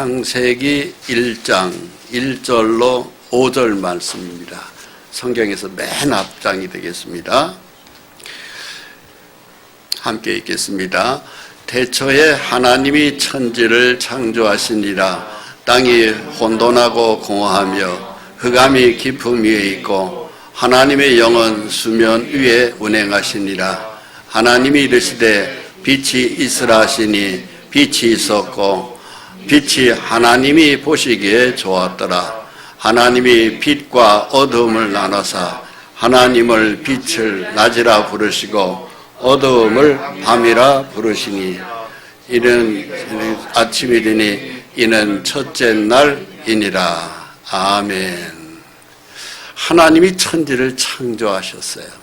창세기 1장 1절로 5절 말씀입니다. 성경에서 맨 앞장이 되겠습니다. 함께 읽겠습니다. 태초에 하나님이 천지를 창조하시니라. 땅이 혼돈하고 공허하며 흑암이 깊음 위에 있고 하나님의 영은 수면 위에 운행하시니라. 하나님이 이르시되 빛이 있으라 하시니 빛이 있었고 빛이 하나님이 보시기에 좋았더라. 하나님이 빛과 어두움을 나눠사 하나님을 빛을 낮이라 부르시고 어두움을 밤이라 부르시니 이는 아침이 되니 이는 첫째 날이니라. 아멘. 하나님이 천지를 창조하셨어요.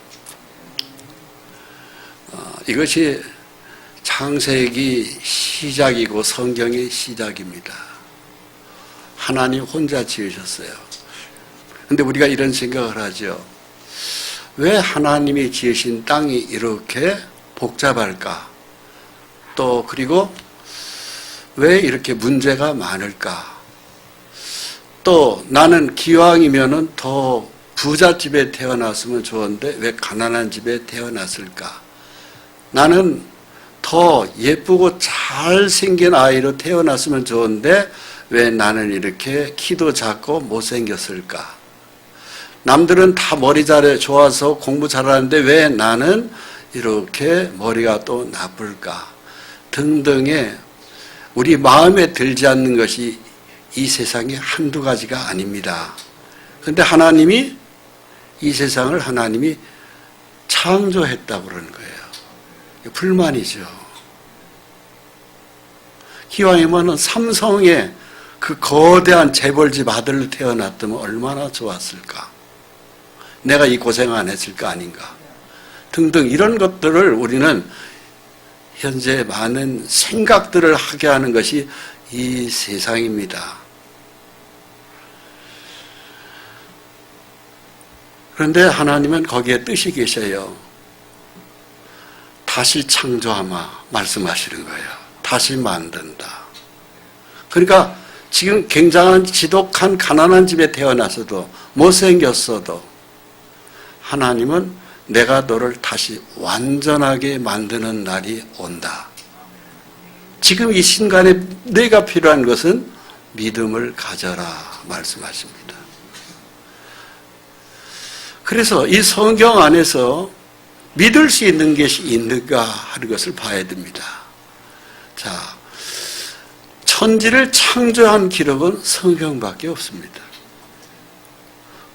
이것이 창세기 시작이고 성경의 시작입니다. 하나님 혼자 지으셨어요. 그런데 우리가 이런 생각을 하죠. 왜 하나님이 지으신 땅이 이렇게 복잡할까? 또 그리고 왜 이렇게 문제가 많을까? 또 나는 기왕이면은 더 부잣집에 태어났으면 좋은데 왜 가난한 집에 태어났을까? 나는 더 예쁘고 잘생긴 아이로 태어났으면 좋은데 왜 나는 이렇게 키도 작고 못생겼을까? 남들은 다 머리 잘해 좋아서 공부 잘하는데 왜 나는 이렇게 머리가 또 나쁠까? 등등의 우리 마음에 들지 않는 것이 이 세상에 한두 가지가 아닙니다. 그런데 하나님이 이 세상을 하나님이 창조했다고 그러는 거예요. 불만이죠. 기왕이면 삼성의 그 거대한 재벌집 아들로 태어났다면 얼마나 좋았을까? 내가 이 고생 안 했을까 아닌가? 등등 이런 것들을 우리는 현재 많은 생각들을 하게 하는 것이 이 세상입니다. 그런데 하나님은 거기에 뜻이 계셔요. 다시 창조하마 말씀하시는 거예요. 다시 만든다. 그러니까 지금 굉장한 지독한 가난한 집에 태어나서도 못생겼어도 하나님은 내가 너를 다시 완전하게 만드는 날이 온다. 지금 이 순간에 내가 필요한 것은 믿음을 가져라 말씀하십니다. 그래서 이 성경 안에서 믿을 수 있는 것이 있는가 하는 것을 봐야 됩니다. 자, 천지를 창조한 기록은 성경밖에 없습니다.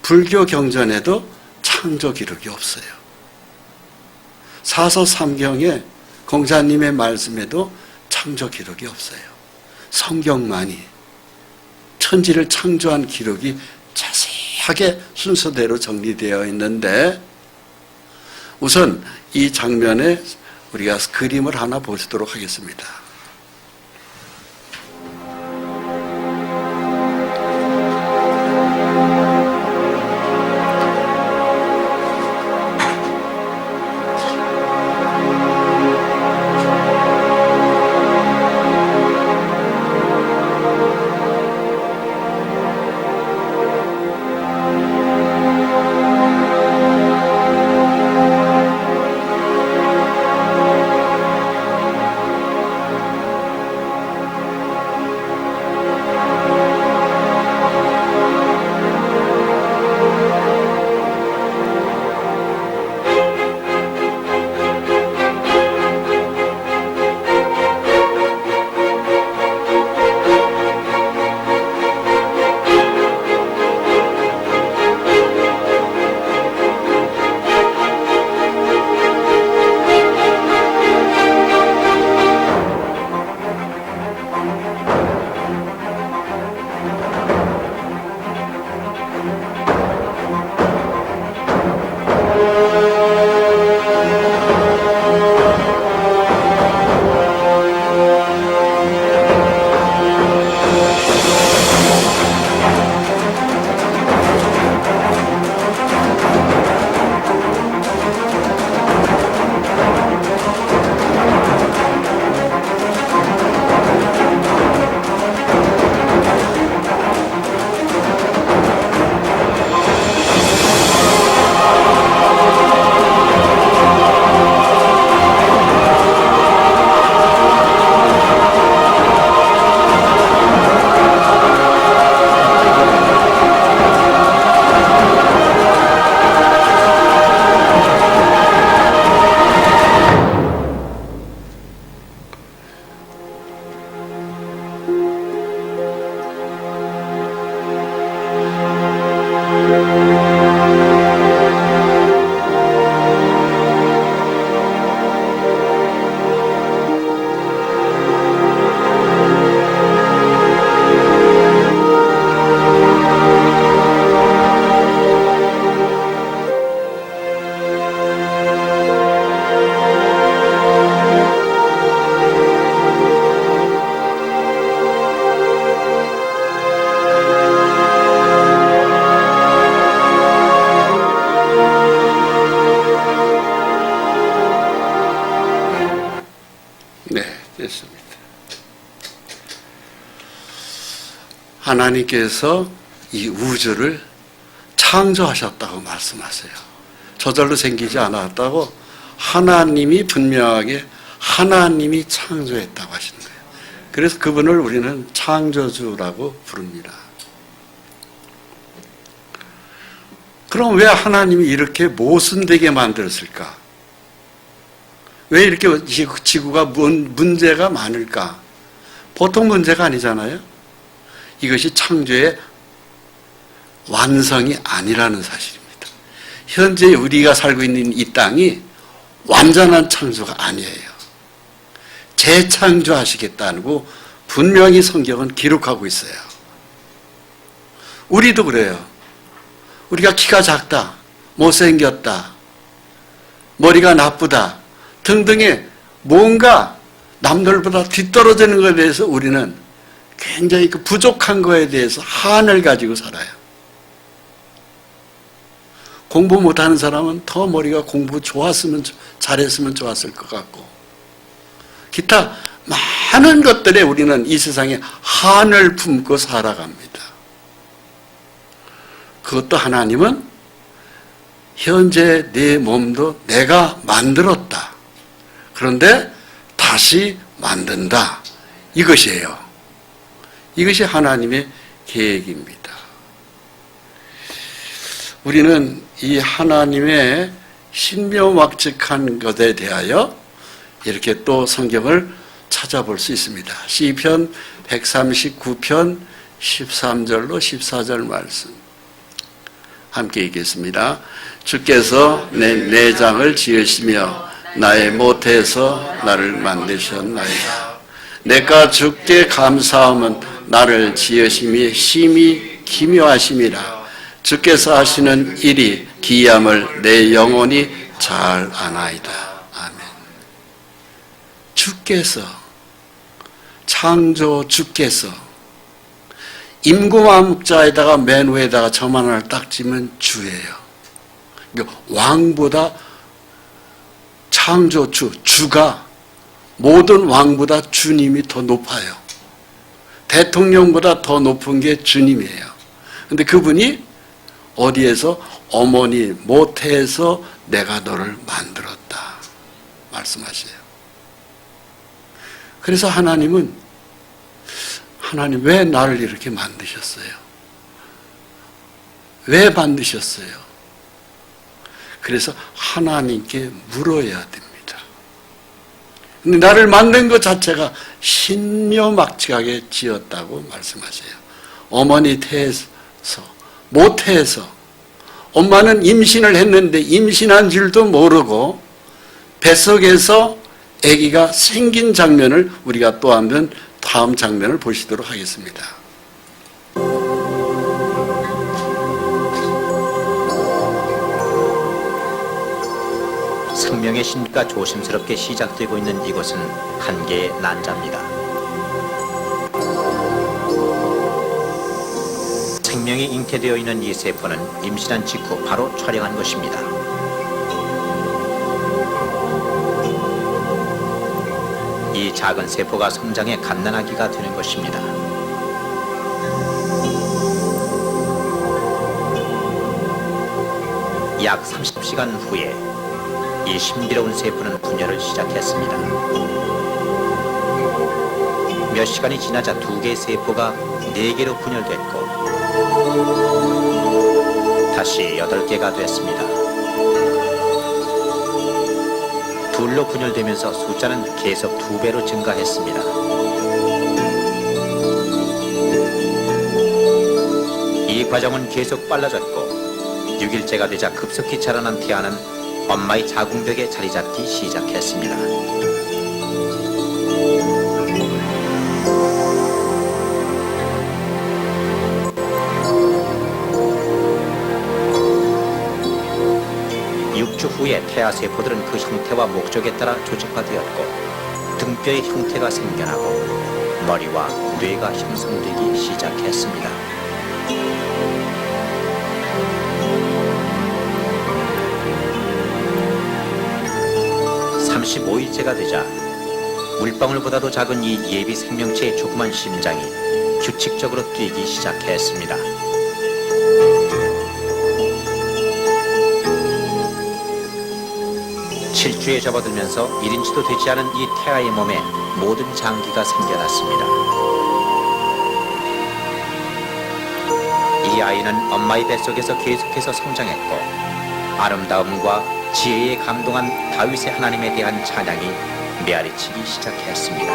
불교 경전에도 창조 기록이 없어요. 사서삼경에 공자님의 말씀에도 창조 기록이 없어요. 성경만이 천지를 창조한 기록이 자세하게 순서대로 정리되어 있는데 우선 이 장면에 우리가 그림을 하나 보시도록 하겠습니다. 됐습니다. 하나님께서 이 우주를 창조하셨다고 말씀하세요. 저절로 생기지 않았다고 하나님이 분명하게 하나님이 창조했다고 하시는 거예요. 그래서 그분을 우리는 창조주라고 부릅니다. 그럼 왜 하나님이 이렇게 모순되게 만들었을까? 왜 이렇게 지구가 문제가 많을까? 보통 문제가 아니잖아요. 이것이 창조의 완성이 아니라는 사실입니다. 현재 우리가 살고 있는 이 땅이 완전한 창조가 아니에요. 재창조하시겠다고 분명히 성경은 기록하고 있어요. 우리도 그래요. 우리가 키가 작다, 못생겼다, 머리가 나쁘다 등등의 뭔가 남들보다 뒤떨어지는 것에 대해서 우리는 굉장히 그 부족한 것에 대해서 한을 가지고 살아요. 공부 못하는 사람은 더 머리가 공부 잘했으면 좋았을 것 같고, 기타 많은 것들에 우리는 이 세상에 한을 품고 살아갑니다. 그것도 하나님은 현재 내 몸도 내가 만들었다. 그런데 다시 만든다. 이것이에요. 이것이 하나님의 계획입니다. 우리는 이 하나님의 신묘막측한 것에 대하여 이렇게 또 성경을 찾아볼 수 있습니다. 시편 139편 13절로 14절 말씀 함께 읽겠습니다. 주께서 내 내장을 지으시며 나의 모태에서 나를 만드셨나이다. 내가 주께 감사함은 나를 지으심이 심히 기묘하심이라. 주께서 하시는 일이 기이함을 내 영혼이 잘 아나이다. 아멘. 주께서, 창조 주께서 임금왕자에다가 맨 위에다가 점 하나를 딱 지면 주예요. 왕보다 창조주, 주가 모든 왕보다 주님이 더 높아요. 대통령보다 더 높은 게 주님이에요. 그런데 그분이 어디에서? 어머니 모태에서 내가 너를 만들었다 말씀하세요. 그래서 하나님 왜 나를 이렇게 만드셨어요? 왜 만드셨어요? 그래서 하나님께 물어야 됩니다. 근데 나를 만든 것 자체가 신묘막측하게 지었다고 말씀하세요. 어머니 태에서, 모태에서, 엄마는 임신을 했는데 임신한 줄도 모르고 뱃속에서 아기가 생긴 장면을 우리가 또 한번 다음 장면을 보시도록 하겠습니다. 생명의 신비가 조심스럽게 시작되고 있는 이곳은 한 개의 난자입니다. 생명이 잉태되어 있는 이 세포는 임신한 직후 바로 촬영한 것입니다. 이 작은 세포가 성장해 갓난아기가 되는 것입니다. 약 30시간 후에 이 신비로운 세포는 분열을 시작했습니다. 몇 시간이 지나자 2개의 세포가 4개로 분열됐고 다시 8개가 됐습니다. 둘로 분열되면서 숫자는 계속 2배로 증가했습니다. 이 과정은 계속 빨라졌고 6일째가 되자 급속히 자라난 태아는 엄마의 자궁벽에 자리 잡기 시작했습니다. (6주) 후에 태아 세포들은 그 형태와 목적에 따라 조직화되었고 등뼈의 형태가 생겨나고 머리와 뇌가 형성되기 시작했습니다. 35일째가 되자 물방울보다도 작은 이 예비 생명체의 조그만 심장이 규칙적으로 뛰기 시작했습니다. 7주에 접어들면서 1인치도 되지 않은 이 태아의 몸에 모든 장기가 생겨났습니다. 이 아이는 엄마의 뱃속에서 계속해서 성장했고 아름다움과 지혜에 감동한 다윗의 하나님에 대한 찬양이 메아리치기 시작했습니다.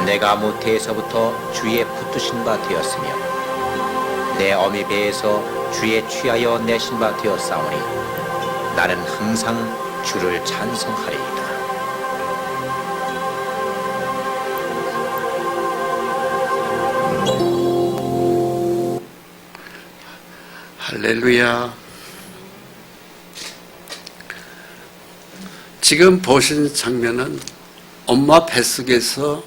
내가 모태에서부터 주의 붙드신 바 되었으며 내 어미 배에서 주의 취하여 내신 바 되었사오니 나는 항상 주를 찬송하리이다. 할렐루야. 지금 보신 장면은 엄마 뱃속에서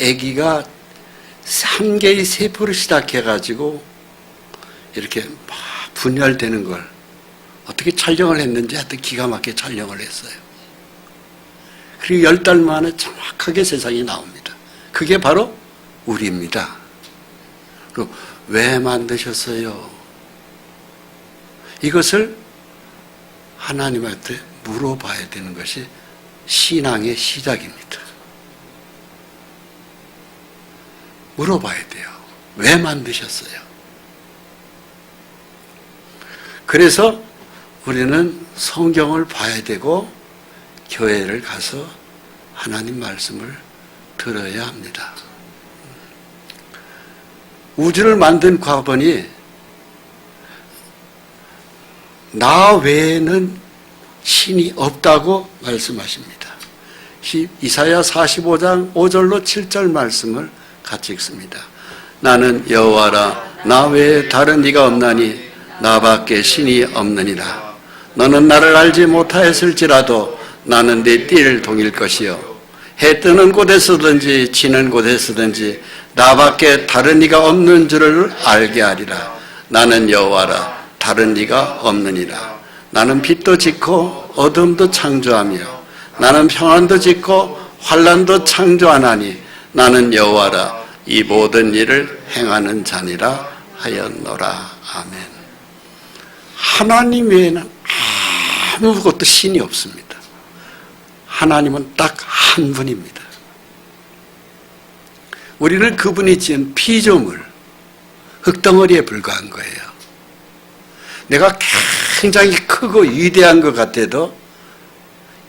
아기가 한 개의 세포를 시작해가지고 이렇게 막 분열되는 걸 어떻게 촬영을 했는지 하여튼 기가 막히게 촬영을 했어요. 그리고 10달 만에 정확하게 세상이 나옵니다. 그게 바로 우리입니다. 그리고 왜 만드셨어요? 이것을 하나님한테 물어봐야 되는 것이 신앙의 시작입니다. 물어봐야 돼요. 왜 만드셨어요? 그래서 우리는 성경을 봐야 되고 교회를 가서 하나님 말씀을 들어야 합니다. 우주를 만든 과본이 나 외에는 신이 없다고 말씀하십니다. 이사야 45장 5절로 7절 말씀을 같이 읽습니다. 나는 여호와라 나 외에 다른 이가 없나니 나밖에 신이 없느니라. 너는 나를 알지 못하였을지라도 나는 네 띠를 동일 것이요 해 뜨는 곳에서든지 지는 곳에서든지 나밖에 다른 이가 없는 줄을 알게 하리라. 나는 여호와라 다른 이가 없느니라. 나는 빛도 짓고 어둠도 창조하며 나는 평안도 짓고 환난도 창조하나니 나는 여호와라 이 모든 일을 행하는 자니라 하였노라. 아멘. 하나님 외에는 아무것도 신이 없습니다. 하나님은 딱 한 분입니다. 우리는 그분이 지은 피조물, 흙덩어리에 불과한 거예요. 내가 굉장히 크고 위대한 것 같아도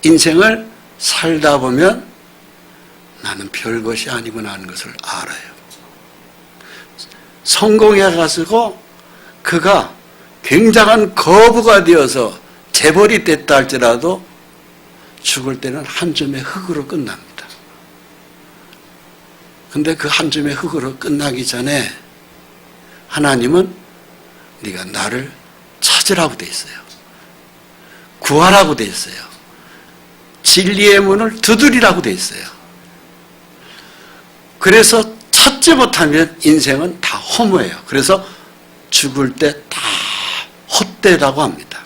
인생을 살다 보면 나는 별것이 아니구나 하는 것을 알아요. 성공해가지고 그가 굉장한 거부가 되어서 재벌이 됐다 할지라도 죽을 때는 한 줌의 흙으로 끝납니다. 근데 그 한 줌의 흙으로 끝나기 전에 하나님은 네가 나를 찾으라고 돼 있어요. 구하라고 돼 있어요. 진리의 문을 두드리라고 돼 있어요. 그래서 찾지 못하면 인생은 다 허무해요. 그래서 죽을 때 다 헛되다고 합니다.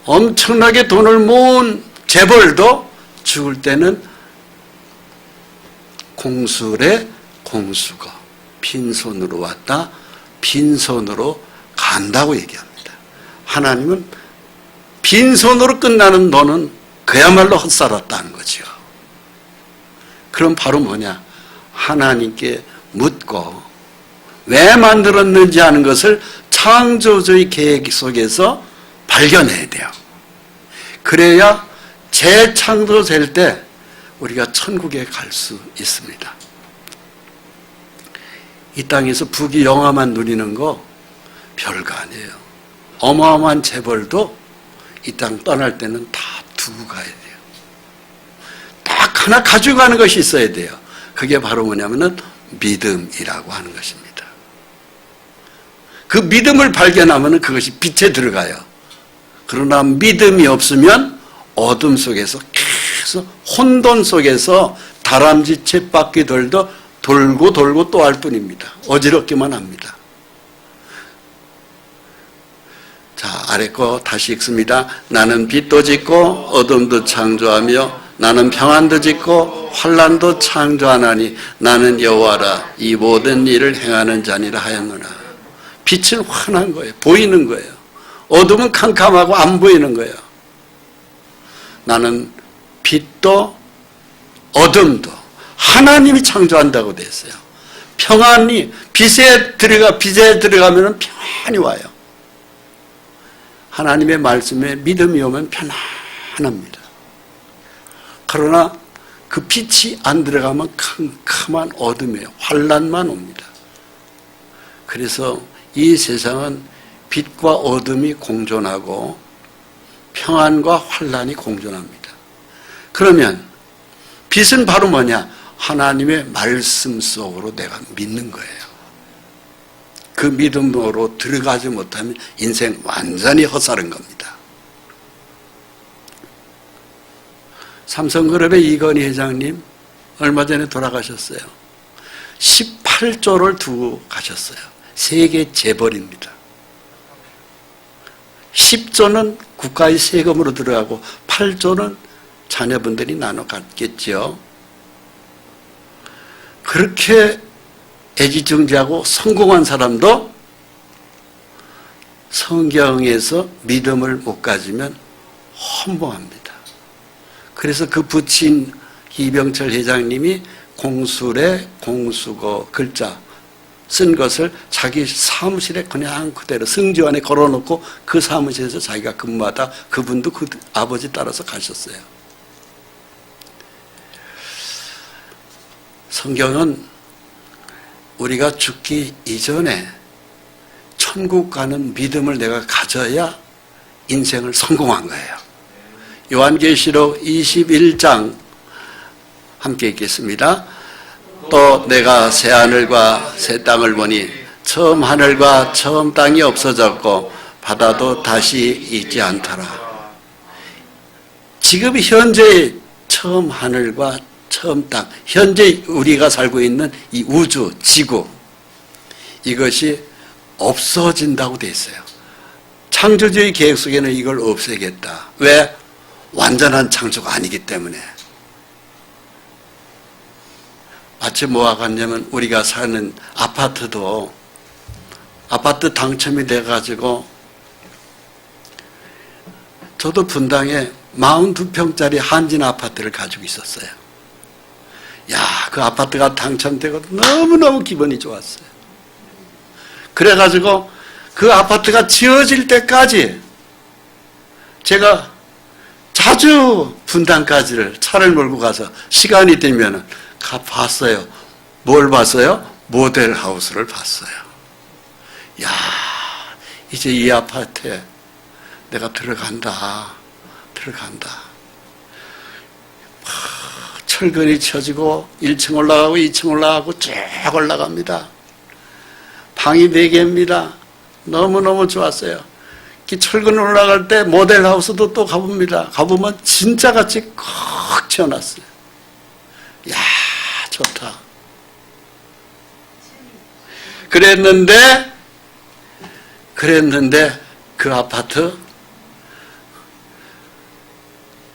엄청나게 돈을 모은 재벌도 죽을 때는 공술에 공수거, 빈손으로 왔다 빈손으로 간다고 얘기합니다. 하나님은 빈손으로 끝나는 너는 그야말로 헛살았다는 거죠. 그럼 바로 뭐냐? 하나님께 묻고 왜 만들었는지 하는 것을 창조주의 계획 속에서 발견해야 돼요. 그래야 재창조될 때 우리가 천국에 갈 수 있습니다. 이 땅에서 부귀 영화만 누리는 거 별거 아니에요. 어마어마한 재벌도 이 땅 떠날 때는 다 두고 가야 돼요. 딱 하나 가지고 가는 것이 있어야 돼요. 그게 바로 뭐냐면은 믿음이라고 하는 것입니다. 그 믿음을 발견하면은 그것이 빛에 들어가요. 그러나 믿음이 없으면 어둠 속에서 계속 혼돈 속에서 다람쥐 쳇바퀴 돌도 돌고 돌고 또 할 뿐입니다. 어지럽기만 합니다. 자, 아래 거 다시 읽습니다. 나는 빛도 짓고 어둠도 창조하며 나는 평안도 짓고 환난도 창조하나니 나는 여호와라 이 모든 일을 행하는 자니라 하였노라. 빛은 환한 거예요. 보이는 거예요. 어둠은 캄캄하고 안 보이는 거예요. 나는 빛도 어둠도 하나님이 창조한다고 되어 있어요. 평안이 빛에 들어가면 평안이 와요. 하나님의 말씀에 믿음이 오면 편안합니다. 그러나 그 빛이 안 들어가면 캄캄한 어둠이에요. 환난만 옵니다. 그래서 이 세상은 빛과 어둠이 공존하고 평안과 환난이 공존합니다. 그러면 빛은 바로 뭐냐? 하나님의 말씀 속으로 내가 믿는 거예요. 그 믿음으로 들어가지 못하면 인생 완전히 헛살은 겁니다. 삼성그룹의 이건희 회장님 얼마 전에 돌아가셨어요. 18조를 두고 가셨어요. 세계 재벌입니다. 10조는 국가의 세금으로 들어가고 8조는 자녀분들이 나눠 갖겠죠. 그렇게 애지중지하고 성공한 사람도 성경에서 믿음을 못 가지면 허무합니다. 그래서 그 부친 이병철 회장님이 공술에 공수거 글자 쓴 것을 자기 사무실에 그냥 그대로 성주 안에 걸어놓고 그 사무실에서 자기가 근무하다 그분도 그 아버지 따라서 가셨어요. 성경은 우리가 죽기 이전에 천국 가는 믿음을 내가 가져야 인생을 성공한 거예요. 요한계시록 21장 함께 읽겠습니다. 또 내가 새 하늘과 새 땅을 보니 처음 하늘과 처음 땅이 없어졌고 바다도 다시 있지 않더라. 지금 현재 처음 하늘과 처음 땅, 현재 우리가 살고 있는 이 우주, 지구, 이것이 없어진다고 돼 있어요. 창조주의 계획 속에는 이걸 없애겠다. 왜? 완전한 창조가 아니기 때문에. 마치 뭐와 같냐면 우리가 사는 아파트도 아파트 당첨이 돼가지고 저도 분당에 42평짜리 한진 아파트를 가지고 있었어요. 야, 그 아파트가 당첨되고 너무너무 기분이 좋았어요. 그래가지고 그 아파트가 지어질 때까지 제가 자주 분당까지를 차를 몰고 가서 시간이 되면 봤어요. 뭘 봤어요? 모델하우스를 봤어요. 야, 이제 이 아파트에 내가 들어간다. 철근이 쳐지고 1층 올라가고 2층 올라가고 쭉 올라갑니다. 방이 4개입니다. 너무너무 좋았어요. 철근 올라갈 때 모델하우스도 또 가봅니다. 가보면 진짜같이 콕 지어놨어요. 이야, 좋다. 그랬는데 그 아파트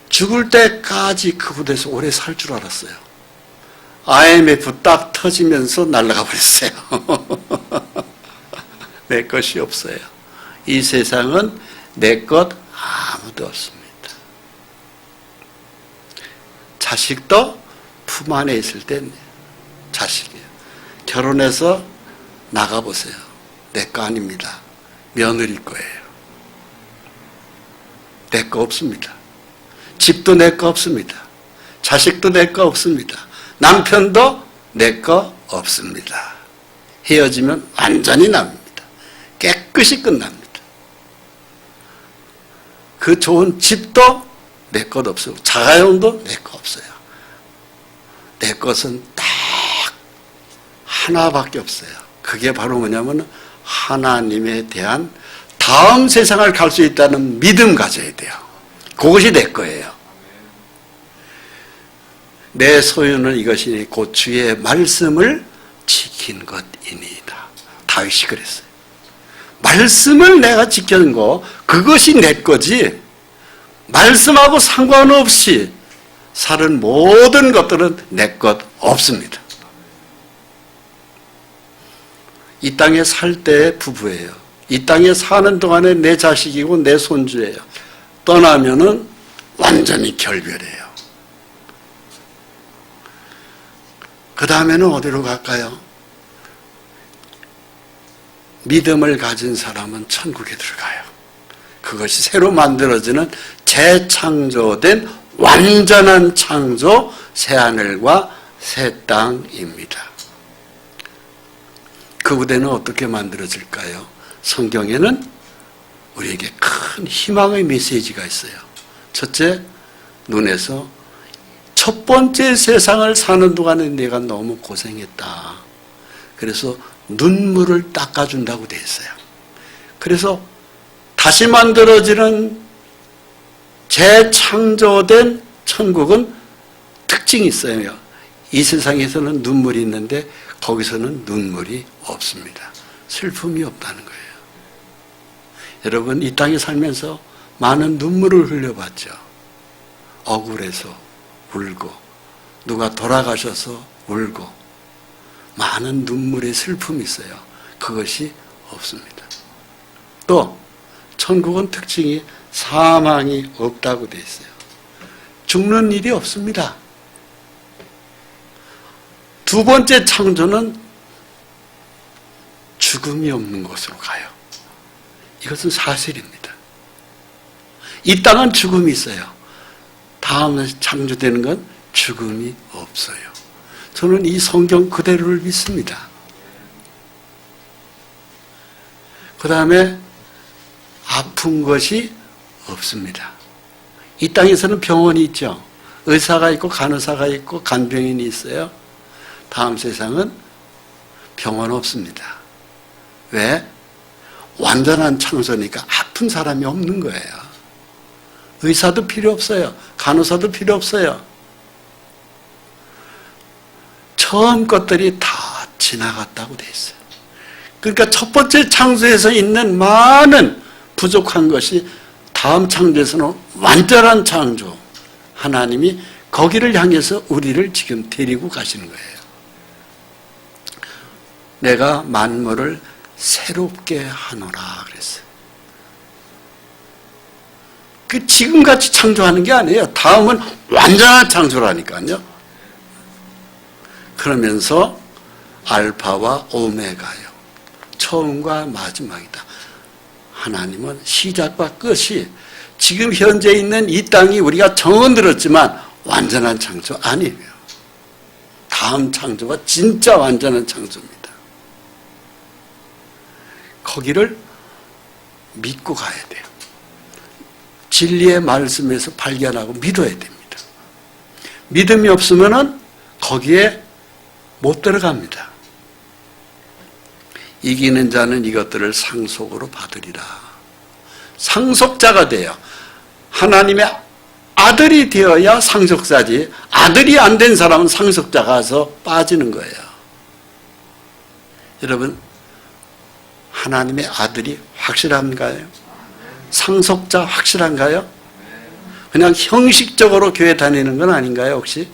죽을 때까지 그곳에서 오래 살 줄 알았어요. IMF 딱 터지면서 날아가 버렸어요. 내 것이 없어요. 이 세상은 내 것 아무도 없습니다. 자식도 품 안에 있을 땐 자식이에요. 결혼해서 나가보세요. 내 거 아닙니다. 며느리 거예요. 내 거 없습니다. 집도 내 거 없습니다. 자식도 내 거 없습니다. 남편도 내 거 없습니다. 헤어지면 완전히 납니다. 깨끗이 끝납니다. 그 좋은 집도 내 것 없어요. 자가용도 내 것 없어요. 내 것은 딱 하나밖에 없어요. 그게 바로 뭐냐면 하나님에 대한 다음 세상을 갈 수 있다는 믿음 가져야 돼요. 그것이 내 거예요. 내 소유는 이것이니 곧 주의 말씀을 지킨 것이니이다. 다윗이 그랬어요. 말씀을 내가 지키는 거, 그것이 내 거지, 말씀하고 상관없이 사는 모든 것들은 내 것 없습니다. 이 땅에 살 때 부부예요. 이 땅에 사는 동안에 내 자식이고 내 손주예요. 떠나면은 완전히 결별해요. 그 다음에는 어디로 갈까요? 믿음을 가진 사람은 천국에 들어가요. 그것이 새로 만들어지는 재창조된 완전한 창조, 새하늘과 새 땅입니다. 그 무대는 어떻게 만들어질까요? 성경에는 우리에게 큰 희망의 메시지가 있어요. 첫째, 눈에서 첫 번째 세상을 사는 동안에 내가 너무 고생했다. 그래서 눈물을 닦아준다고 되어 있어요. 그래서 다시 만들어지는 재창조된 천국은 특징이 있어요. 이 세상에서는 눈물이 있는데 거기서는 눈물이 없습니다. 슬픔이 없다는 거예요. 여러분, 이 땅에 살면서 많은 눈물을 흘려봤죠. 억울해서 울고, 누가 돌아가셔서 울고, 많은 눈물의 슬픔이 있어요. 그것이 없습니다. 또 천국은 특징이 사망이 없다고 되어 있어요. 죽는 일이 없습니다. 두 번째 창조는 죽음이 없는 곳으로 가요. 이것은 사실입니다. 이 땅은 죽음이 있어요. 다음에 창조되는 건 죽음이 없어요. 저는 이 성경 그대로를 믿습니다. 그 다음에 아픈 것이 없습니다. 이 땅에서는 병원이 있죠. 의사가 있고 간호사가 있고 간병인이 있어요. 다음 세상은 병원 없습니다. 왜? 완전한 창조니까 아픈 사람이 없는 거예요. 의사도 필요 없어요. 간호사도 필요 없어요. 처음 것들이 다 지나갔다고 돼 있어요. 그러니까 첫 번째 창조에서 있는 많은 부족한 것이 다음 창조에서는 완전한 창조, 하나님이 거기를 향해서 우리를 지금 데리고 가시는 거예요. 내가 만물을 새롭게 하노라 그랬어요. 그 지금같이 창조하는 게 아니에요. 다음은 완전한 창조라니까요. 그러면서 알파와 오메가요. 처음과 마지막이다. 하나님은 시작과 끝이 지금 현재 있는 이 땅이 우리가 정은 들었지만 완전한 창조 아니에요. 다음 창조가 진짜 완전한 창조입니다. 거기를 믿고 가야 돼요. 진리의 말씀에서 발견하고 믿어야 됩니다. 믿음이 없으면 거기에 못 들어갑니다. 이기는 자는 이것들을 상속으로 받으리라. 상속자가 돼요. 하나님의 아들이 되어야 상속자지, 아들이 안 된 사람은 상속자가서 빠지는 거예요. 여러분, 하나님의 아들이 확실한가요? 상속자 확실한가요? 그냥 형식적으로 교회 다니는 건 아닌가요, 혹시?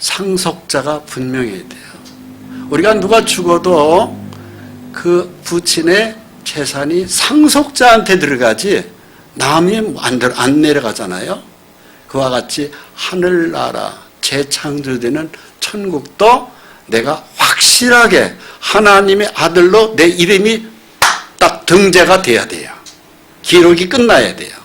상속자가 분명해야 돼요. 우리가 누가 죽어도 그 부친의 재산이 상속자한테 들어가지 남이 안 내려가잖아요. 그와 같이 하늘나라 재창조되는 천국도 내가 확실하게 하나님의 아들로 내 이름이 딱 등재가 돼야 돼요. 기록이 끝나야 돼요.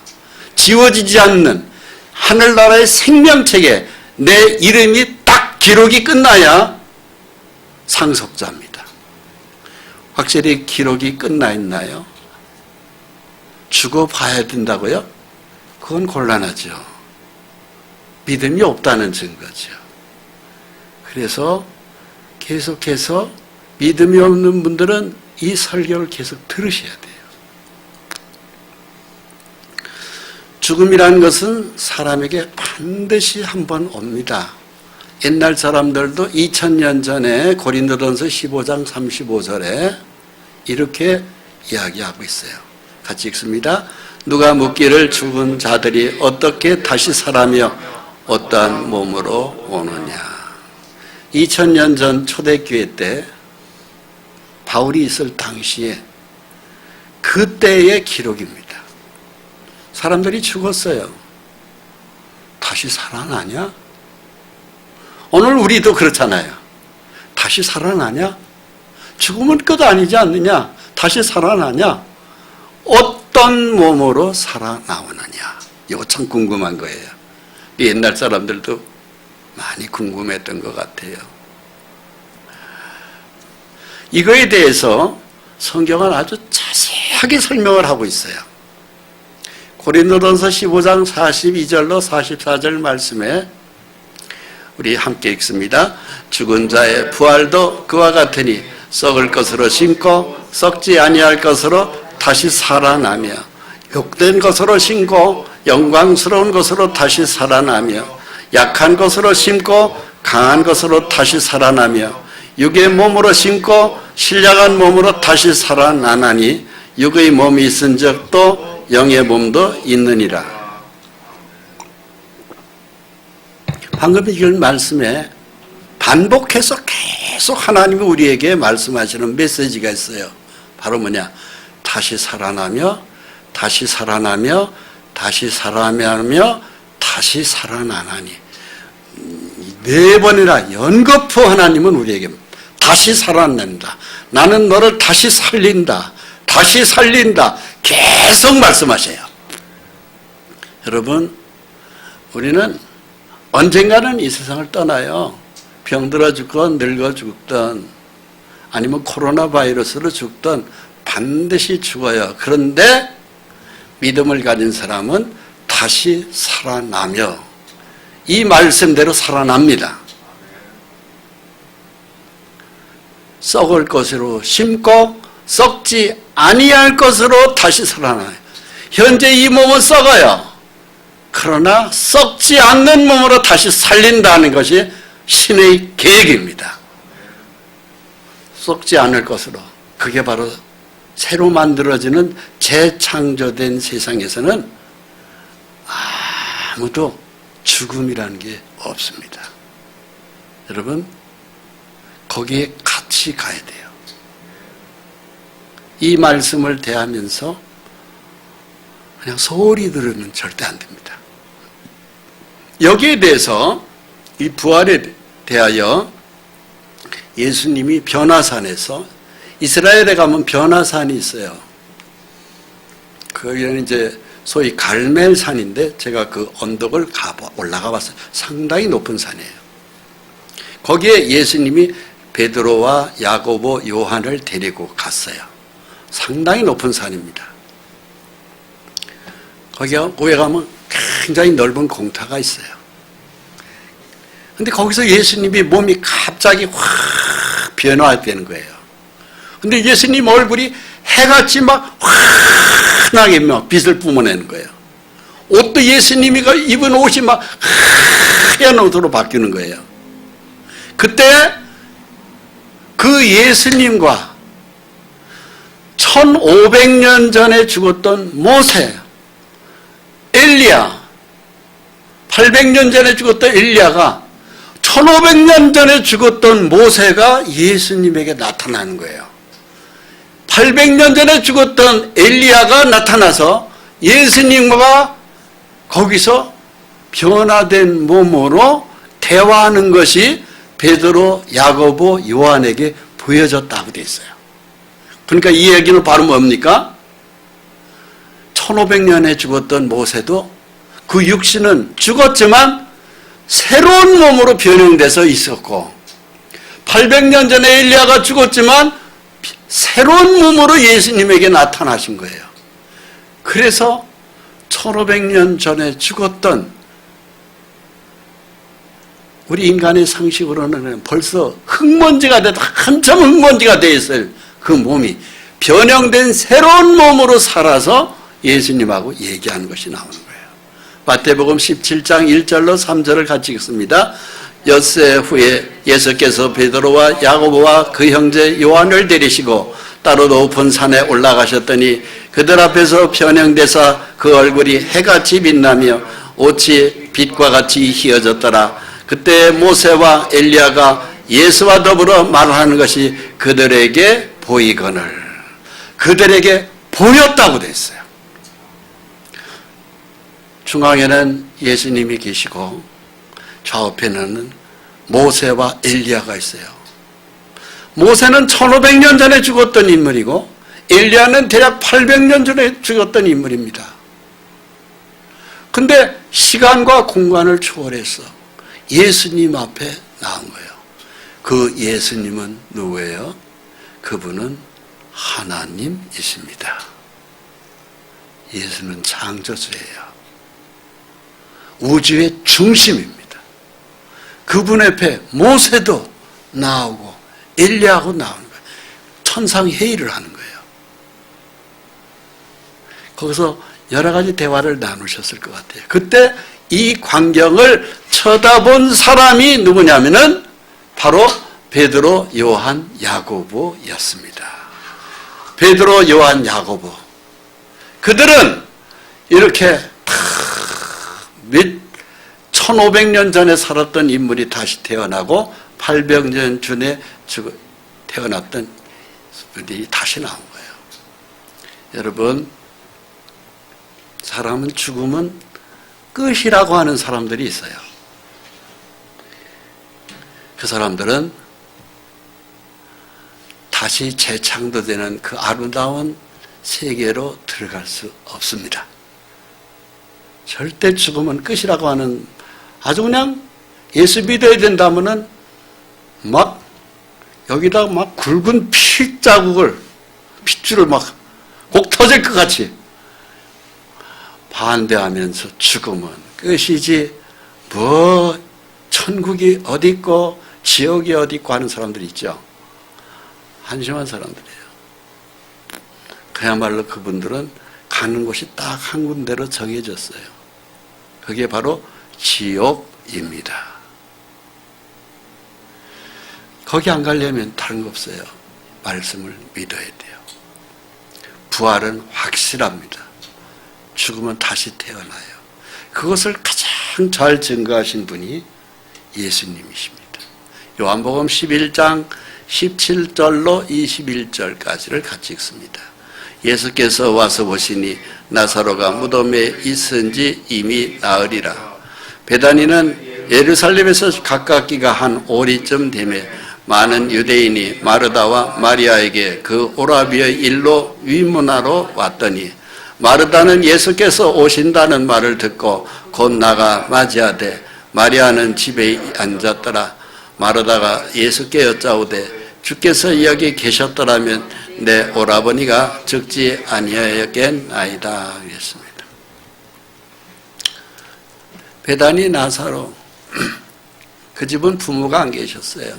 지워지지 않는 하늘나라의 생명책에 내 이름이 딱 기록이 끝나야 상속자입니다. 확실히 기록이 끝나 있나요? 죽어봐야 된다고요? 그건 곤란하죠. 믿음이 없다는 증거죠. 그래서 계속해서 믿음이 없는 분들은 이 설교를 계속 들으셔야 돼요. 죽음이라는 것은 사람에게 반드시 한번 옵니다. 옛날 사람들도 2000년 전에 고린도전서 15장 35절에 이렇게 이야기하고 있어요. 같이 읽습니다. 누가 묻기를 죽은 자들이 어떻게 다시 살아며 어떠한 몸으로 오느냐. 2000년 전 초대교회 때 바울이 있을 당시에 그때의 기록입니다. 사람들이 죽었어요. 다시 살아나냐? 오늘 우리도 그렇잖아요. 다시 살아나냐? 죽음은 끝 아니지 않느냐? 다시 살아나냐? 어떤 몸으로 살아나오느냐? 이거 참 궁금한 거예요. 옛날 사람들도 많이 궁금했던 것 같아요. 이거에 대해서 성경은 아주 자세하게 설명을 하고 있어요. 고린도전서 15장 42절로 44절 말씀에 우리 함께 읽습니다. 죽은 자의 부활도 그와 같으니 썩을 것으로 심고 썩지 아니할 것으로 다시 살아나며 욕된 것으로 심고 영광스러운 것으로 다시 살아나며 약한 것으로 심고 강한 것으로 다시 살아나며 육의 몸으로 심고 신령한 몸으로 다시 살아나나니 육의 몸이 있은즉 또 영의 몸도 있느니라. 방금 읽은 말씀에 반복해서 계속 하나님이 우리에게 말씀하시는 메시지가 있어요. 바로 뭐냐? 다시 살아나며 다시 살아나며 다시 살아나며 다시 살아나나니. 네 번이나 연거푸 하나님은 우리에게 다시 살아난다. 나는 너를 다시 살린다. 다시 살린다. 계속 말씀하셔요. 여러분, 우리는 언젠가는 이 세상을 떠나요. 병들어 죽건 늙어 죽든 아니면 코로나 바이러스로 죽든 반드시 죽어요. 그런데 믿음을 가진 사람은 다시 살아나며 이 말씀대로 살아납니다. 썩을 것으로 심고 썩지 아니할 것으로 다시 살아나요. 현재 이 몸은 썩어요. 그러나 썩지 않는 몸으로 다시 살린다는 것이 신의 계획입니다. 썩지 않을 것으로. 그게 바로 새로 만들어지는 재창조된 세상에서는 아무도 죽음이라는 게 없습니다. 여러분, 거기에 같이 가야 돼요. 이 말씀을 대하면서 그냥 소리 들으면 절대 안 됩니다. 여기에 대해서 이 부활에 대하여 예수님이 변화산에서 이스라엘에 가면 변화산이 있어요. 거기는 이제 소위 갈멜산인데 제가 그 언덕을 올라가 봤어요. 상당히 높은 산이에요. 거기에 예수님이 베드로와 야고보, 요한을 데리고 갔어요. 상당히 높은 산입니다. 거기에 가면 굉장히 넓은 공터가 있어요. 근데 거기서 예수님이 몸이 갑자기 확 변화되는 거예요. 근데 예수님 얼굴이 해같이 막 환하게 막 빛을 뿜어내는 거예요. 옷도 예수님이 입은 옷이 막 하얀 옷으로 바뀌는 거예요. 그때 그 예수님과 1500년 전에 죽었던 모세, 엘리야, 800년 전에 죽었던 엘리야가 1500년 전에 죽었던 모세가 예수님에게 나타나는 거예요. 800년 전에 죽었던 엘리야가 나타나서 예수님과 거기서 변화된 몸으로 대화하는 것이 베드로, 야고보, 요한에게 보여졌다고 돼 있어요. 그러니까 이 얘기는 바로 뭡니까? 1500년에 죽었던 모세도 그 육신은 죽었지만 새로운 몸으로 변형돼서 있었고 800년 전에 엘리야가 죽었지만 새로운 몸으로 예수님에게 나타나신 거예요. 그래서 1500년 전에 죽었던 우리 인간의 상식으로는 벌써 흙먼지가 돼도 한참 흙먼지가 돼 있을 그 몸이 변형된 새로운 몸으로 살아서 예수님하고 얘기하는 것이 나오는 거예요. 마태복음 17장 1절로 3절을 같이 읽습니다. 엿새 후에 예수께서 베드로와 야고보와 그 형제 요한을 데리시고 따로 높은 산에 올라가셨더니 그들 앞에서 변형되사 그 얼굴이 해같이 빛나며 옷이 빛과 같이 희어졌더라. 그때 모세와 엘리야가 예수와 더불어 말하는 것이 그들에게 보이거늘. 그들에게 보였다고 돼 있어요. 중앙에는 예수님이 계시고 좌우편에는 모세와 엘리야가 있어요. 모세는 1500년 전에 죽었던 인물이고 엘리야는 대략 800년 전에 죽었던 인물입니다. 근데 시간과 공간을 초월해서 예수님 앞에 나온 거예요. 그 예수님은 누구예요? 그분은 하나님이십니다. 예수는 창조주예요. 우주의 중심입니다. 그분 앞에 모세도 나오고 엘리야하고 나오는 거예요. 천상회의를 하는 거예요. 거기서 여러 가지 대화를 나누셨을 것 같아요. 그때 이 광경을 쳐다본 사람이 누구냐면은 바로 베드로, 요한, 야고보였습니다. 베드로, 요한, 야고보. 그들은 이렇게 1500년 전에 살았던 인물이 다시 태어나고 800년 전에 태어났던 분들이 다시 나온 거예요. 여러분, 사람은 죽으면 끝이라고 하는 사람들이 있어요. 그 사람들은 다시 재창조되는 그 아름다운 세계로 들어갈 수 없습니다. 절대 죽으면 끝이라고 하는 아주 그냥 예수 믿어야 된다면은 막 여기다 막 굵은 핏자국을 핏줄을 막 곡 터질 것 같이 반대하면서 죽으면 끝이지 뭐 천국이 어디 있고 지옥이 어디 있고 하는 사람들이 있죠. 한심한 사람들이에요. 그야말로 그분들은 가는 곳이 딱 한 군데로 정해졌어요. 그게 바로 지옥입니다. 거기 안 가려면 다른 거 없어요. 말씀을 믿어야 돼요. 부활은 확실합니다. 죽으면 다시 태어나요. 그것을 가장 잘 증거하신 분이 예수님이십니다. 요한복음 11장 17절로 21절까지를 같이 읽습니다. 예수께서 와서 보시니 나사로가 무덤에 있은지 이미 나으리라. 베다니는 예루살렘에서 가깝기가 한 오리쯤 되매 많은 유대인이 마르다와 마리아에게 그 오라비의 일로 위문하러 왔더니 마르다는 예수께서 오신다는 말을 듣고 곧 나가 맞이하되 마리아는 집에 앉았더라. 마르다가 예수께 여짜오되 주께서 여기 계셨더라면 내 오라버니가 죽지 아니하였겠나이다. 그랬습니다. 베다니 나사로 그 집은 부모가 안 계셨어요.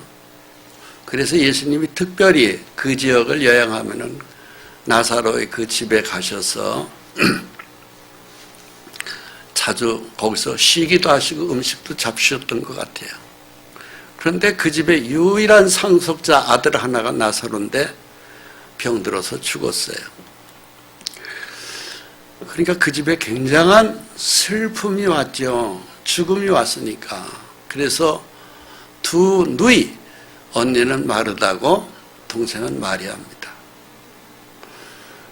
그래서 예수님이 특별히 그 지역을 여행하면은 나사로의 그 집에 가셔서 자주 거기서 쉬기도 하시고 음식도 잡수셨던 것 같아요. 그런데 그 집에 유일한 상속자 아들 하나가 나사로인데 병들어서 죽었어요. 그러니까 그 집에 굉장한 슬픔이 왔죠. 죽음이 왔으니까. 그래서 두 누이, 언니는 마르다고 동생은 마리아입니다.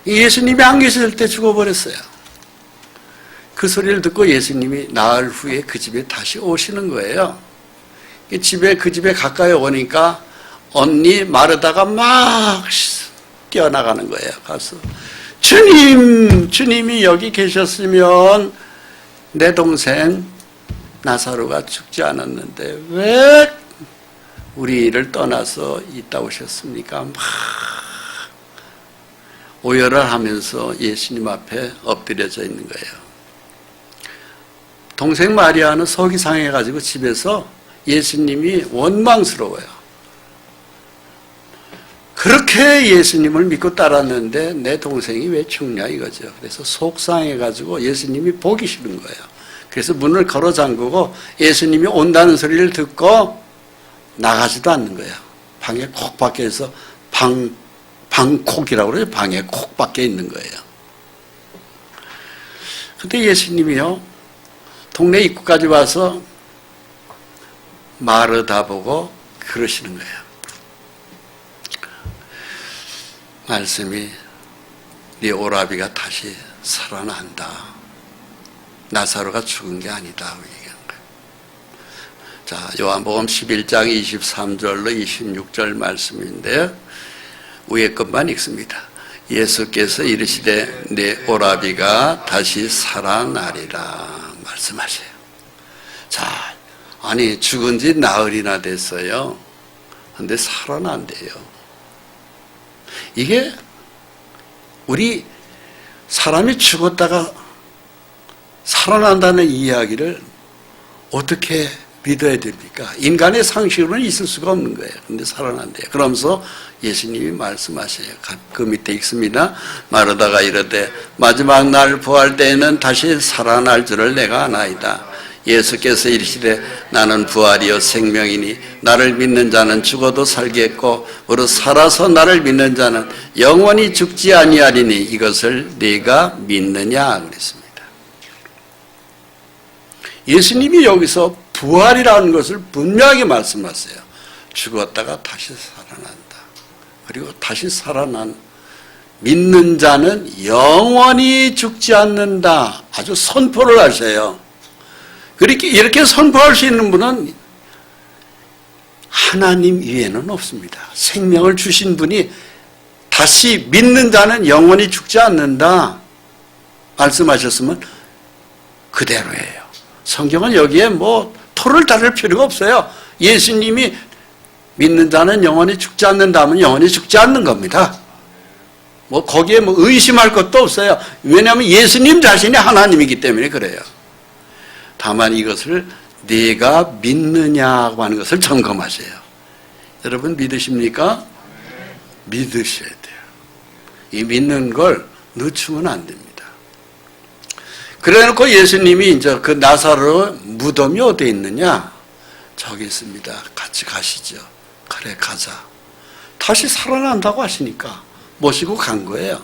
예수님이 안 계실 때 죽어버렸어요. 그 소리를 듣고 예수님이 나흘 후에 그 집에 다시 오시는 거예요. 그 집에 가까이 오니까 언니 마르다가 막 뛰어나가는 거예요. 가서 주님이 여기 계셨으면 내 동생 나사로가 죽지 않았는데 우리를 떠나서 있다 오셨습니까? 막 오열을 하면서 예수님 앞에 엎드려져 있는 거예요. 동생 마리아는 속이 상해가지고 집에서 예수님이 원망스러워요. 그렇게 예수님을 믿고 따랐는데 내 동생이 왜 죽냐 이거죠. 그래서 속상해가지고 예수님이 보기 싫은 거예요. 그래서 문을 걸어 잠그고 예수님이 온다는 소리를 듣고 나가지도 않는 거예요. 방에 콕 박혀서 방콕이라고 그러죠. 방에 콕 박혀 있는 거예요. 근데 예수님이요, 동네 입구까지 와서 마르다 보고 그러시는 거예요. 말씀이 네 오라비가 다시 살아난다. 나사로가 죽은 게 아니다. 얘기한 거예요. 자, 요한복음 11장 23절로 26절 말씀인데요. 위에 것만 읽습니다. 예수께서 이르시되 내 오라비가 다시 살아나리라 말씀하세요. 자, 아니 죽은 지 나흘이나 됐어요. 근데 살아난대요. 이게 우리 사람이 죽었다가 살아난다는 이야기를 어떻게 믿어야 됩니까? 인간의 상식으로는 있을 수가 없는 거예요. 근데 살아난대요. 그러면서 예수님이 말씀하셔요. 그 밑에 읽습니다. 마르다가 이르되 마지막 날 부활 때에는 다시 살아날 줄을 내가 아나이다. 예수께서 이르시되 나는 부활이요 생명이니 나를 믿는 자는 죽어도 살겠고 오로 살아서 나를 믿는 자는 영원히 죽지 아니하리니 이것을 네가 믿느냐 그랬습니다. 예수님이 여기서 부활이라는 것을 분명하게 말씀하세요. 죽었다가 다시 살아난다. 그리고 다시 살아난 믿는 자는 영원히 죽지 않는다. 아주 선포를 하세요. 이렇게 선포할 수 있는 분은 하나님 이외에는 없습니다. 생명을 주신 분이 다시 믿는 자는 영원히 죽지 않는다 말씀하셨으면 그대로예요. 성경은 여기에 뭐 토를 다룰 필요가 없어요. 예수님이 믿는 자는 영원히 죽지 않는다 하면 영원히 죽지 않는 겁니다. 뭐 거기에 뭐 의심할 것도 없어요. 왜냐하면 예수님 자신이 하나님이기 때문에 그래요. 다만 이것을 내가 믿느냐고 하는 것을 점검하세요. 여러분 믿으십니까? 믿으셔야 돼요. 이 믿는 걸 늦추면 안 됩니다. 그래놓고 예수님이 이제 그 나사로 무덤이 어디에 있느냐? 저기 있습니다. 같이 가시죠. 그래 가자. 다시 살아난다고 하시니까 모시고 간 거예요.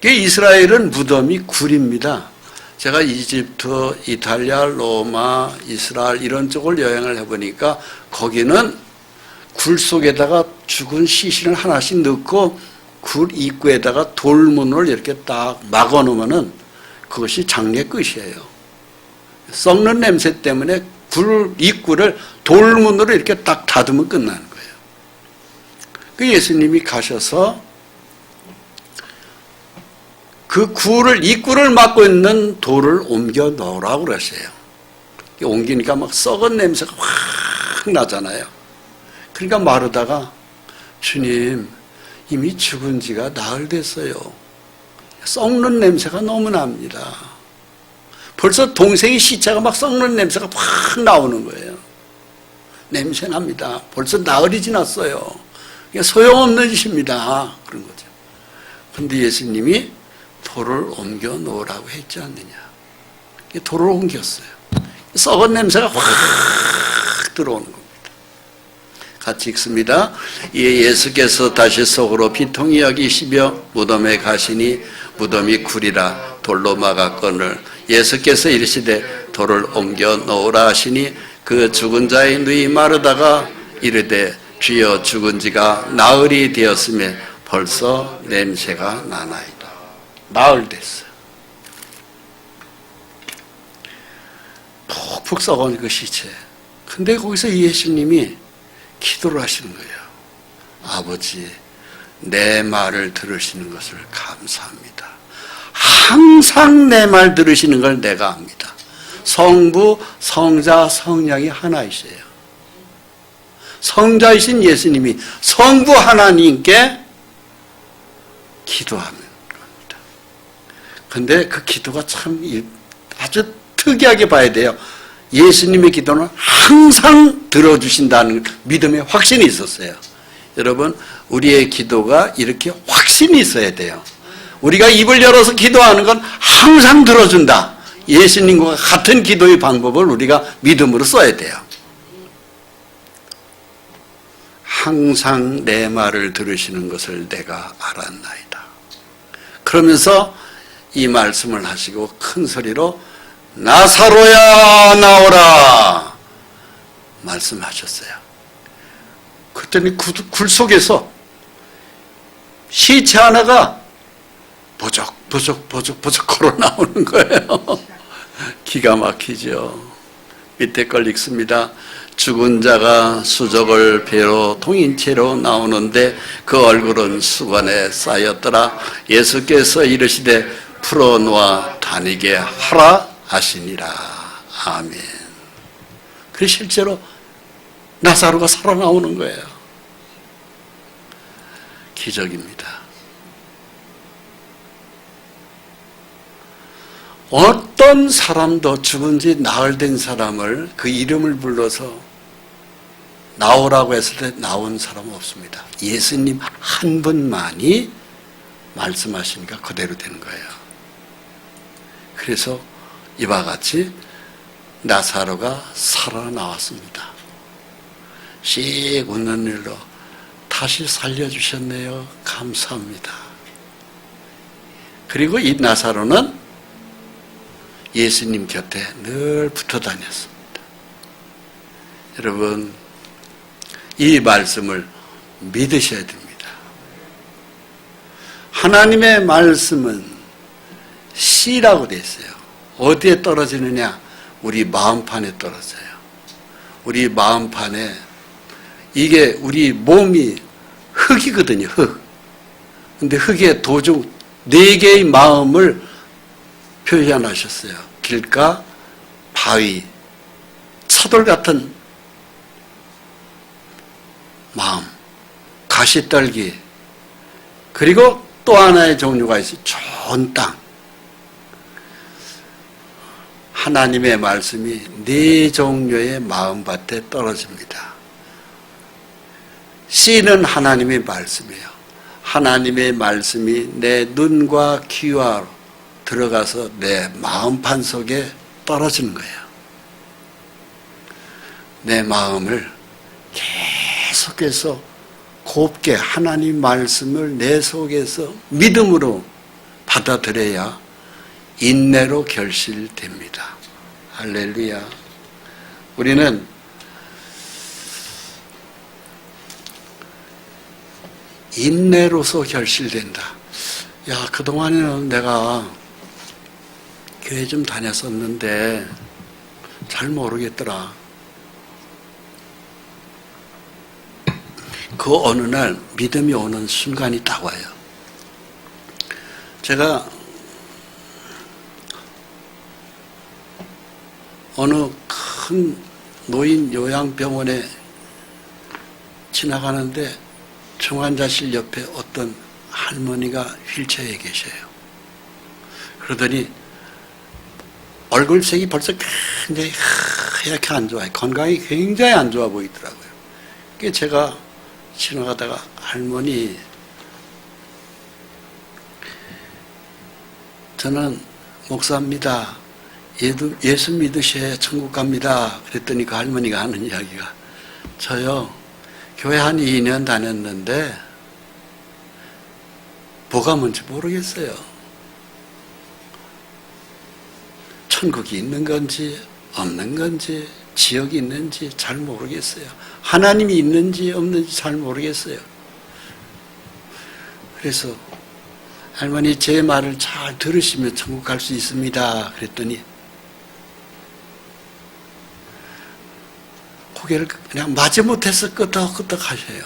이스라엘은 무덤이 굴입니다. 제가 이집트, 이탈리아, 로마, 이스라엘 이런 쪽을 여행을 해보니까 거기는 굴 속에다가 죽은 시신을 하나씩 넣고 굴 입구에다가 돌문을 이렇게 딱 막아 놓으면은 그것이 장례 끝이에요. 썩는 냄새 때문에 굴 입구를 돌문으로 이렇게 딱 닫으면 끝나는 거예요. 그 예수님이 가셔서 그 입구를 막고 있는 돌을 옮겨 넣으라고 그러세요. 옮기니까 막 썩은 냄새가 확 나잖아요. 그러니까 마르다가 주님 이미 죽은 지가 나흘 됐어요. 썩는 냄새가 너무 납니다. 벌써 동생의 시체가 막 썩는 냄새가 확 나오는 거예요. 냄새 납니다. 벌써 나흘이 지났어요. 소용없는 짓입니다. 그런 거죠. 그런데 예수님이 돌을 옮겨 놓으라고 했지 않느냐. 돌을 옮겼어요. 썩은 냄새가 확 들어오는 겁니다. 같이 읽습니다. 이에 예수께서 다시 속으로 비통히 여기시며 무덤에 가시니 무덤이 굴이라 돌로 막았거늘 예수께서 이르시되 돌을 옮겨 놓으라 하시니 그 죽은 자의 누이 마르다가 이르되 주여 죽은 지가 나흘이 되었으며 벌써 냄새가 나나이다. 나흘 됐어요. 푹푹 썩은 그 시체. 근데 거기서 예수님이 기도를 하시는 거예요. 아버지, 내 말을 들으시는 것을 감사합니다. 항상 내 말 들으시는 걸 내가 압니다. 성부, 성자, 성령이 하나이세요. 성자이신 예수님이 성부 하나님께 기도하는 겁니다. 근데 그 기도가 참 아주 특이하게 봐야 돼요. 예수님의 기도는 항상 들어주신다는 믿음의 확신이 있었어요. 여러분, 우리의 기도가 이렇게 확신이 있어야 돼요. 우리가 입을 열어서 기도하는 건 항상 들어준다. 예수님과 같은 기도의 방법을 우리가 믿음으로 써야 돼요. 항상 내 말을 들으시는 것을 내가 알았나이다. 그러면서 이 말씀을 하시고 큰 소리로 나사로야 나오라 말씀하셨어요. 그랬더니 굴 속에서 시체 하나가 보적 걸어 나오는 거예요. 기가 막히죠. 밑에 걸 읽습니다. 죽은 자가 수족을 배로 동인채로 나오는데 그 얼굴은 수건에 쌓였더라. 예수께서 이르시되 풀어놓아 다니게 하라 하시니라. 아멘. 그래서 실제로 나사로가 살아나오는 거예요. 기적입니다. 어떤 사람도 죽은 지 나흘 된 사람을 그 이름을 불러서 나오라고 했을 때 나온 사람은 없습니다. 예수님 한 분만이 말씀하시니까 그대로 되는 거예요. 그래서 이와 같이 나사로가 살아나왔습니다. 씩 웃는 일로 다시 살려주셨네요. 감사합니다. 그리고 이 나사로는 예수님 곁에 늘 붙어 다녔습니다. 여러분, 이 말씀을 믿으셔야 됩니다. 하나님의 말씀은 씨라고 되어 있어요. 어디에 떨어지느냐? 우리 마음판에 떨어져요. 우리 마음판에, 이게 우리 몸이 흙이거든요. 흙. 근데 흙에 도중 4개의 마음을 표현하셨어요. 길가, 바위, 차돌 같은 마음, 가시떨기, 그리고 또 하나의 종류가 있어요. 좋은 땅. 하나님의 말씀이 4 종류의 마음밭에 떨어집니다. 씨는 하나님의 말씀이에요. 하나님의 말씀이 내 눈과 귀와 들어가서 내 마음판 속에 떨어지는 거예요. 내 마음을 계속해서 곱게 하나님 말씀을 내 속에서 믿음으로 받아들여야 인내로 결실됩니다. 할렐루야. 우리는 인내로서 결실된다. 야, 그동안에는 내가 교회 좀 다녔었는데 잘 모르겠더라. 그 어느 날 믿음이 오는 순간이 딱 와요. 제가 어느 큰 노인 요양병원에 지나가는데 중환자실 옆에 어떤 할머니가 휠체어에 계셔요. 그러더니 얼굴색이 벌써 굉장히 하얗게 안 좋아요. 건강이 굉장히 안 좋아 보이더라고요. 그게 제가 지나가다가 할머니, 저는 목사입니다. 예수 믿으셔야 천국 갑니다. 그랬더니 그 할머니가 하는 이야기가, 저요 교회 한 2년 다녔는데 뭐가 뭔지 모르겠어요. 천국이 있는 건지 없는 건지 지옥이 있는지 잘 모르겠어요. 하나님이 있는지 없는지 잘 모르겠어요. 그래서 할머니 제 말을 잘 들으시면 천국 갈 수 있습니다. 그랬더니 고개를 그냥 마지못해서 끄덕끄덕 하셔요.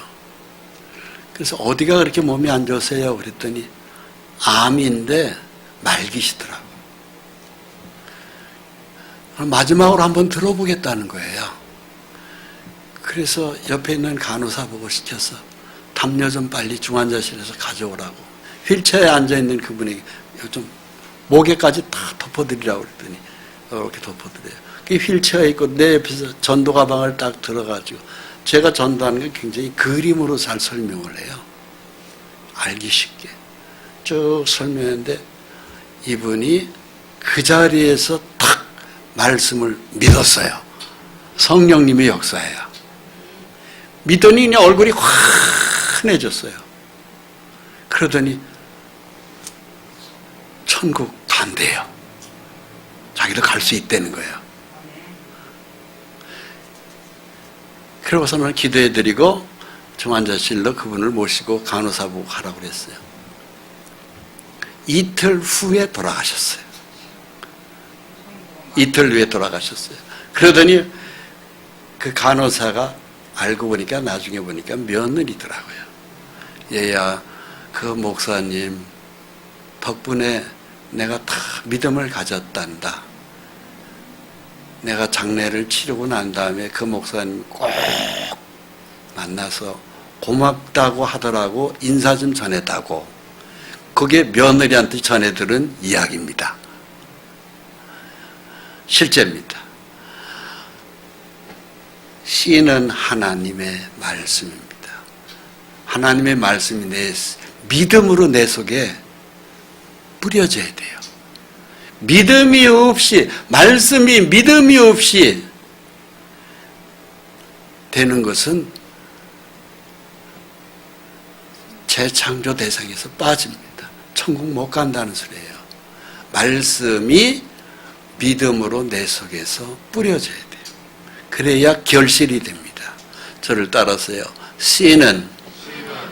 그래서 어디가 그렇게 몸이 안 좋으세요? 그랬더니 암인데 말기시더라고. 그럼 마지막으로 한번 들어보겠다는 거예요. 그래서 옆에 있는 간호사 보고 시켜서 담요 좀 빨리 중환자실에서 가져오라고. 휠체어에 앉아있는 그분에게 좀 목에까지 다 덮어드리라고 그랬더니 이렇게 덮어드려요. 그 휠체어에 있고 내 옆에서 전도 가방을 딱 들어가지고 제가 전도하는 게 굉장히 그림으로 잘 설명을 해요. 알기 쉽게. 쭉 설명했는데 이분이 그 자리에서 탁 말씀을 믿었어요. 성령님의 역사예요. 믿더니 그냥 얼굴이 환해졌어요. 그러더니 천국 간대요. 자기도 갈 수 있다는 거예요. 그러고서는 기도해드리고 중환자실로 그분을 모시고 간호사 보고 가라고 그랬어요. 이틀 후에 돌아가셨어요. 이틀 후에 돌아가셨어요. 그러더니 그 간호사가 알고 보니까 나중에 보니까 며느리더라고요. 얘야, 그 목사님 덕분에 내가 다 믿음을 가졌단다. 내가 장례를 치르고 난 다음에 그 목사님 꼭 만나서 고맙다고 하더라고 인사 좀 전해다고. 그게 며느리한테 전해들은 이야기입니다. 실제입니다. 씨는 하나님의 말씀입니다. 하나님의 말씀이 믿음으로 내 속에 뿌려져야 돼요. 믿음이 없이, 말씀이 믿음이 없이 되는 것은 재창조 대상에서 빠집니다. 천국 못 간다는 소리예요. 말씀이 믿음으로 내 속에서 뿌려져야 돼요. 그래야 결실이 됩니다. 저를 따라서요. 씨는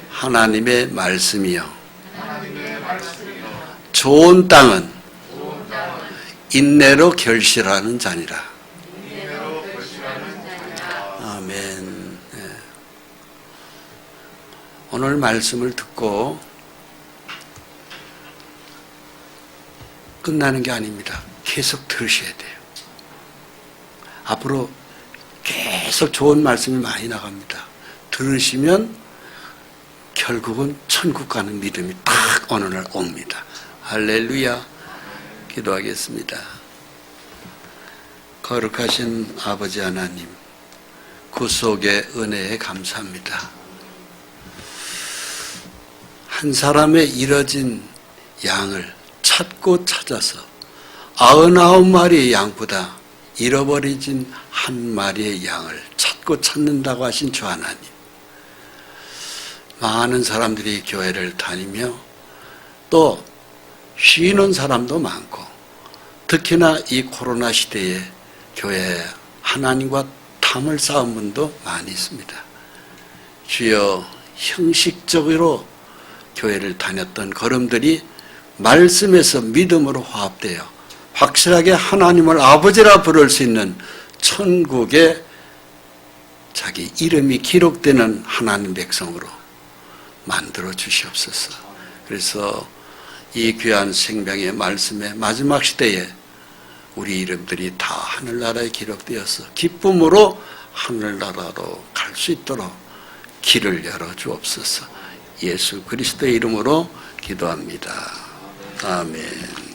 하나님의 말씀이요. 좋은 땅은 인내로 결실하는 자니라. 아멘. 네. 오늘 말씀을 듣고 끝나는 게 아닙니다. 계속 들으셔야 돼요. 앞으로 계속 좋은 말씀이 많이 나갑니다. 들으시면 결국은 천국 가는 믿음이 딱 어느 날 옵니다. 할렐루야. 기도하겠습니다. 거룩하신 아버지 하나님, 구속의 은혜에 감사합니다. 한 사람의 잃어진 양을 찾고 찾아서 99마리의 양보다 잃어버리진 한 마리의 양을 찾고 찾는다고 하신 주 하나님, 많은 사람들이 교회를 다니며 또 쉬는 사람도 많고 특히나 이 코로나 시대에 교회에 하나님과 탐을 쌓은 분도 많이 있습니다. 주여, 형식적으로 교회를 다녔던 걸음들이 말씀에서 믿음으로 화합되어 확실하게 하나님을 아버지라 부를 수 있는 천국에 자기 이름이 기록되는 하나님 백성으로 만들어 주시옵소서. 그래서 이 귀한 생명의 말씀의 마지막 시대에 우리 이름들이 다 하늘나라에 기록되어서 기쁨으로 하늘나라로 갈 수 있도록 길을 열어 주옵소서. 예수 그리스도의 이름으로 기도합니다. 아멘.